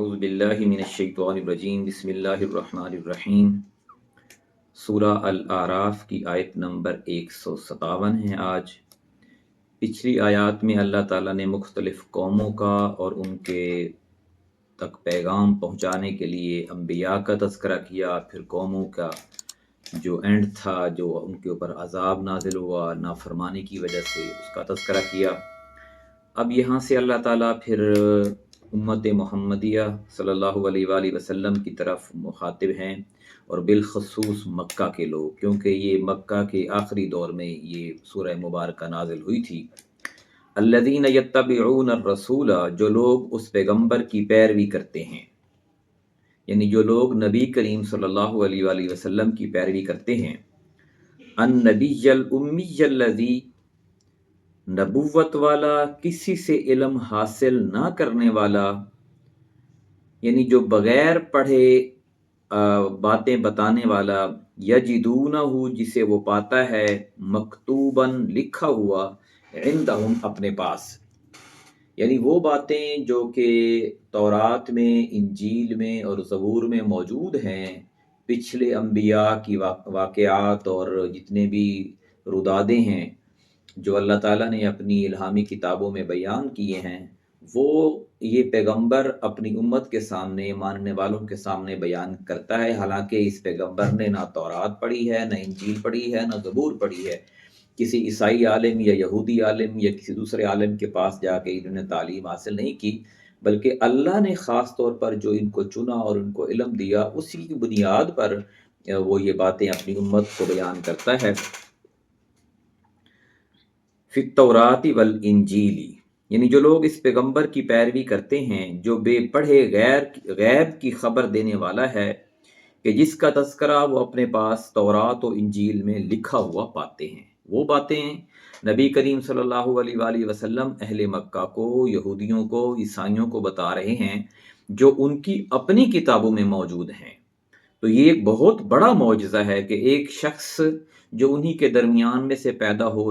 अऊज़ु बिल्लाहि मिनश्शैतानिर्रजीम बिस्मिल्लाहिर्रहमानिर्रहीम। सूरा अल-आराफ की आयत नंबर 157 है। आज पिछली आयत में अल्लाह ताला ने मुख्तलिफ़ कौमों का और उनके तक पैगाम पहुँचाने के लिए अम्बिया का तज़किरा किया, फिर कौमों का जो एंड था, जो उनके ऊपर अज़ाब नाजिल हुआ नाफरमानी की वजह से, उसका तज़किरा किया। अब यहाँ से अल्लाह ताला फिर उम्मत मुहम्मदिया सल्लल्लाहु अलैहि वसल्लम की तरफ मुखातिब हैं और बिलखसूस मक्का के लोग, क्योंकि ये मक्का के आखिरी दौर में ये सूरह मुबारक नाजिल हुई थी। अल्लज़ीन यत्तबिऊन रसूला, जो लोग उस पैगंबर की पैरवी करते हैं, यानी जो लोग नबी करीम सल्लल्लाहु अलैहि वसल्लम की पैरवी करते हैं। अन नबिय्यल उम्मिय्यल्लज़ी, नबुव्वत वाला, किसी से इल्म हासिल ना करने वाला, यानी जो बगैर पढ़े बातें बताने वाला। यजिदूनहु, जिसे वो पाता है, मकतूबन, लिखा हुआ, इंदहुम, अपने पास, यानी वो बातें जो कि तौरात में, इंजील में और ज़बूर में मौजूद हैं, पिछले अम्बिया की वाक़यात और जितने भी रुदादे हैं जो अल्लाह ताला ने अपनी इल्हामी किताबों में बयान किए हैं, वो ये पैगंबर अपनी उम्मत के सामने, मानने वालों के सामने बयान करता है। हालांकि इस पैगंबर ने ना तौरात पढ़ी है, ना इंजील पढ़ी है, ना ज़बूर पढ़ी है। किसी ईसाई आलिम या यहूदी आलिम या किसी दूसरे आलिम के पास जाके इन्होंने तालीम हासिल नहीं की, बल्कि अल्लाह ने ख़ास तौर पर जो इनको चुना और इनको इल्म दिया, उसी की बुनियाद पर वो ये बातें अपनी उम्मत को बयान करता है। फित तौराती वल इंजीली, यानी जो लोग इस पैगंबर की पैरवी करते हैं, जो बेपढ़े गैब की खबर देने वाला है, कि जिसका तज़किरा वो अपने पास तौरात और इंजील में लिखा हुआ पाते हैं। वो बातें नबी करीम सल्लल्लाहु अलैहि वसल्लम अहले मक्का को, यहूदियों को, ईसाइयों को बता रहे हैं, जो उनकी अपनी किताबों में मौजूद हैं। तो ये एक बहुत बड़ा मौजज़ा है कि एक शख्स जो उन्हीं के दरमियान में से पैदा हो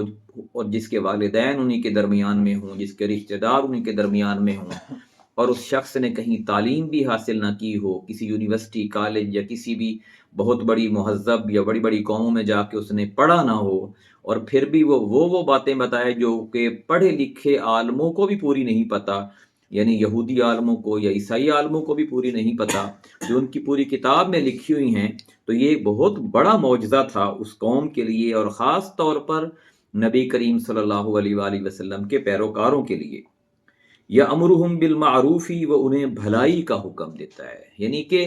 और जिसके वालिदैन उन्हीं के दरमियान में हों, जिसके रिश्तेदार उन्हीं के दरमियान में हों, और उस शख्स ने कहीं तालीम भी हासिल ना की हो, किसी यूनिवर्सिटी, कॉलेज या किसी भी बहुत बड़ी महज़्ज़ब या बड़ी बड़ी कौमों में जाके उसने पढ़ा ना हो, और फिर भी वो बातें बताए जो कि पढ़े लिखे आलमों को भी पूरी नहीं पता, यानी यहूदी आलमों को या ईसाई आलमों को भी पूरी नहीं पता, जो उनकी पूरी किताब में लिखी हुई हैं। तो ये एक बहुत बड़ा मौजज़ा था उस कौम के लिए, और ख़ास तौर पर नबी करीम सल्लल्लाहु अलैहि वसल्लम के पैरोकारों के लिए। या अमरुहुम बिल मारूफी, वो उन्हें भलाई का हुक्म देता है। यानी कि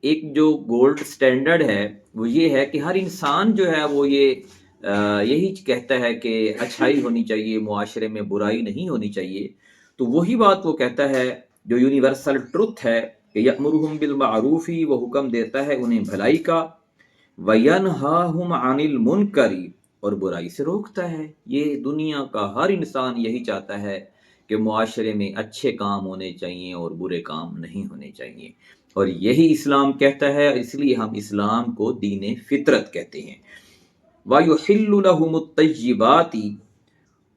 एक जो गोल्ड स्टैंडर्ड है वो ये है कि हर इंसान जो है वो यही कहता है कि अच्छाई होनी चाहिए, मुआशरे में बुराई नहीं होनी चाहिए। तो वही बात वो कहता है जो यूनिवर्सल ट्रुथ है कि यअमुरुहुम बिल मारूफी, वो हुक्म देता है उन्हें भलाई का, वयनहाहुम अनिल मुनकरी, और बुराई से रोकता है। ये दुनिया का हर इंसान यही चाहता है कि मुआशरे में अच्छे काम होने चाहिए और बुरे काम नहीं होने चाहिए, और यही इस्लाम कहता है। इसलिए हम इस्लाम को दीन फितरत कहते हैं। वयुहिल्लु लहुमुत तय्यिबाती,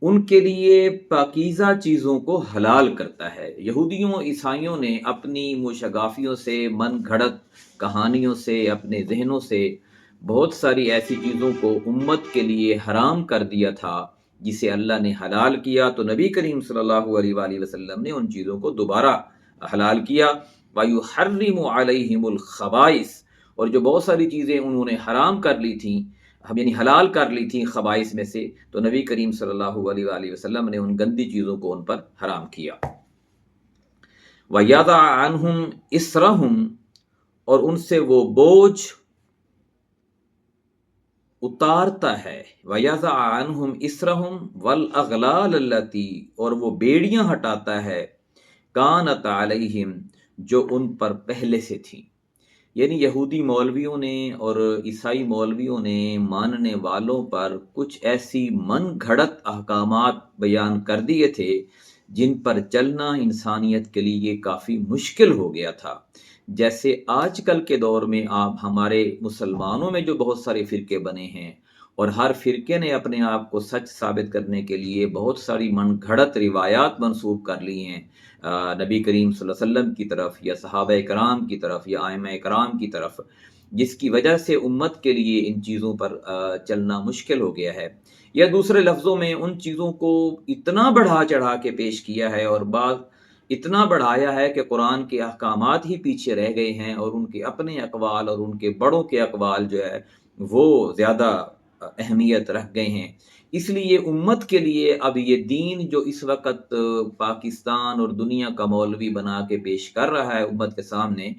उनके लिए पाकीज़ा चीज़ों को हलाल करता है। यहूदियों ईसाइयों ने अपनी मुशगाफियों से, मन घड़त कहानियों से, अपने जहनों से बहुत सारी ऐसी चीज़ों को उम्मत के लिए हराम कर दिया था जिसे अल्लाह ने हलाल किया। तो नबी करीम सल्लल्लाहु अलैहि वसल्लम ने उन चीज़ों को दोबारा हलाल किया। वयुहर्रिमु अलैहिमुल खबाइस, और जो बहुत सारी चीज़ें उन्होंने हराम कर ली थी, हम यानी हलाल कर ली थी खबाइस में से, तो नबी करीम सल्लल्लाहु अलैहि वसल्लम ने उन गंदी चीज़ों को उन पर हराम किया। वयदा अन्हुम इसरहुम, और उनसे वो बोझ उतारता है। वयदा अन्हुम इसरहुम वल अगलाल अल्लती, और वो बेड़ियां हटाता है, कानत अलैहिम, जो उन पर पहले से थी। यानी यहूदी मौलवियों ने और ईसाई मौलवियों ने मानने वालों पर कुछ ऐसी मन घड़त अहकामात बयान कर दिए थे जिन पर चलना इंसानियत के लिए काफ़ी मुश्किल हो गया था। जैसे आजकल के दौर में आप हमारे मुसलमानों में जो बहुत सारे फ़िरके बने हैं, اور ہر فرقے نے اپنے آپ کو سچ ثابت کرنے کے لیے بہت ساری من گھڑت روایات منسوب کر لی ہیں نبی کریم صلی اللہ علیہ وسلم کی طرف یا صحابہ کرام کی طرف یا ائمہ کرام کی طرف، جس کی وجہ سے امت کے لیے ان چیزوں پر چلنا مشکل ہو گیا ہے، یا دوسرے لفظوں میں ان چیزوں کو اتنا بڑھا چڑھا کے پیش کیا ہے اور بعض اتنا بڑھایا ہے کہ قرآن کے احکامات ہی پیچھے رہ گئے ہیں، اور ان کے اپنے اقوال اور ان کے بڑوں کے اقوال جو ہے وہ زیادہ اہمیت رکھ گئے ہیں۔ اس لیے امت کے لیے اب یہ دین جو اس وقت پاکستان اور دنیا کا مولوی بنا کے پیش کر رہا ہے امت کے سامنے،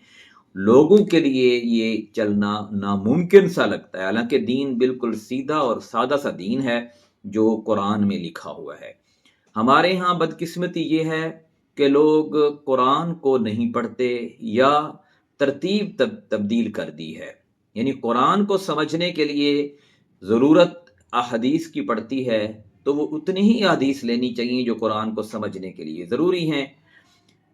لوگوں کے لیے یہ چلنا ناممکن سا لگتا ہے، حالانکہ دین بالکل سیدھا اور سادہ سا دین ہے جو قرآن میں لکھا ہوا ہے۔ ہمارے ہاں بدقسمتی یہ ہے کہ لوگ قرآن کو نہیں پڑھتے یا ترتیب تبدیل کر دی ہے، یعنی قرآن کو سمجھنے کے لیے ضرورت احادیث کی پڑتی ہے تو وہ اتنی ہی احادیث لینی چاہیے جو قرآن کو سمجھنے کے لیے ضروری ہیں،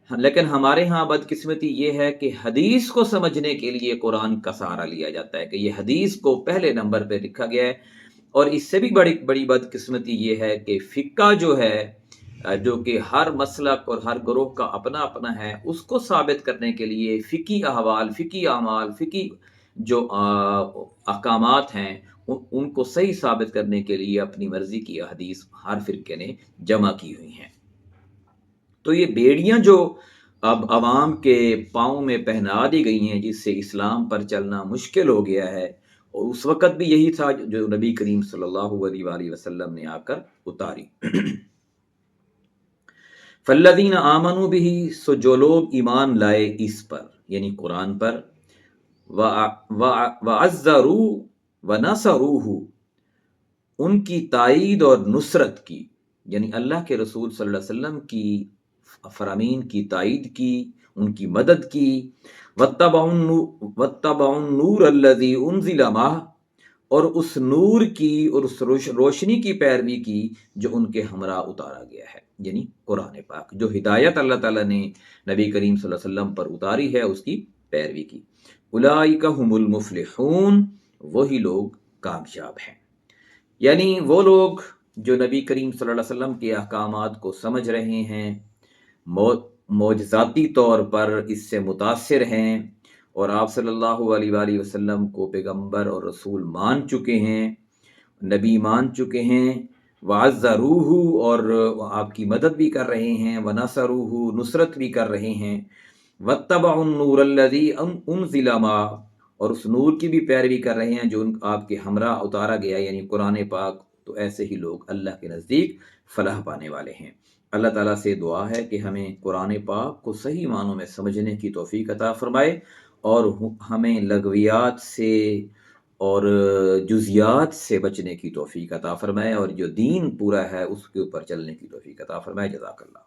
لیکن ہمارے ہاں بدقسمتی یہ ہے کہ حدیث کو سمجھنے کے لیے قرآن کا سہارا لیا جاتا ہے کہ یہ حدیث کو پہلے نمبر پہ لکھا گیا ہے، اور اس سے بھی بڑی بڑی بدقسمتی یہ ہے کہ فقہ جو ہے جو کہ ہر مسلک اور ہر گروہ کا اپنا اپنا ہے، اس کو ثابت کرنے کے لیے فقہی احوال، فقہی اعمال، فقہی جو احکامات ہیں ان کو صحیح ثابت کرنے کے لیے اپنی مرضی کی احادیث ہر فرقے نے جمع کی ہوئی ہیں۔ تو یہ بیڑیاں جو اب عوام کے پاؤں میں پہنا دی گئی ہیں، جس سے اسلام پر چلنا مشکل ہو گیا ہے، اور اس وقت بھی یہی تھا جو نبی کریم صلی اللہ علیہ وآلہ وسلم نے آ کر اتاری۔ فالذین آمنوا بہ، سو جو لوگ ایمان لائے اس پر یعنی قرآن پر، وعزروہ ونصروہ، ان کی تائید اور نصرت کی، یعنی اللہ کے رسول صلی اللہ علیہ وسلم کی فرامین کی تائید کی، ان کی مدد کی، واتبعوا النور الذی انزل معہ، اور اس نور کی اور اس روشنی کی پیروی کی جو ان کے ہمراہ اتارا گیا ہے، یعنی قرآن پاک، جو ہدایت اللہ تعالیٰ نے نبی کریم صلی اللہ علیہ وسلم پر اتاری ہے اس کی پیروی کی۔ اولئک ھم المفلحون، وہی لوگ کامیاب ہیں، یعنی وہ لوگ جو نبی کریم صلی اللہ علیہ وسلم کے احکامات کو سمجھ رہے ہیں، معجزاتی طور پر اس سے متاثر ہیں، اور آپ صلی اللہ علیہ وآلہ وسلم کو پیغمبر اور رسول مان چکے ہیں، نبی مان چکے ہیں، وعزروہ، اور آپ کی مدد بھی کر رہے ہیں، ونصروہ، نصرت بھی کر رہے ہیں، واتبعوا النور الذی انزل معہ، اور اس نور کی بھی پیروی کر رہے ہیں جو آپ کے ہمراہ اتارا گیا یعنی قرآن پاک، تو ایسے ہی لوگ اللہ کے نزدیک فلاح پانے والے ہیں۔ اللہ تعالیٰ سے دعا ہے کہ ہمیں قرآن پاک کو صحیح معنوں میں سمجھنے کی توفیق عطا فرمائے، اور ہمیں لغویات سے اور جزیات سے بچنے کی توفیق عطا فرمائے، اور جو دین پورا ہے اس کے اوپر چلنے کی توفیق عطا فرمائے۔ جزاک اللہ۔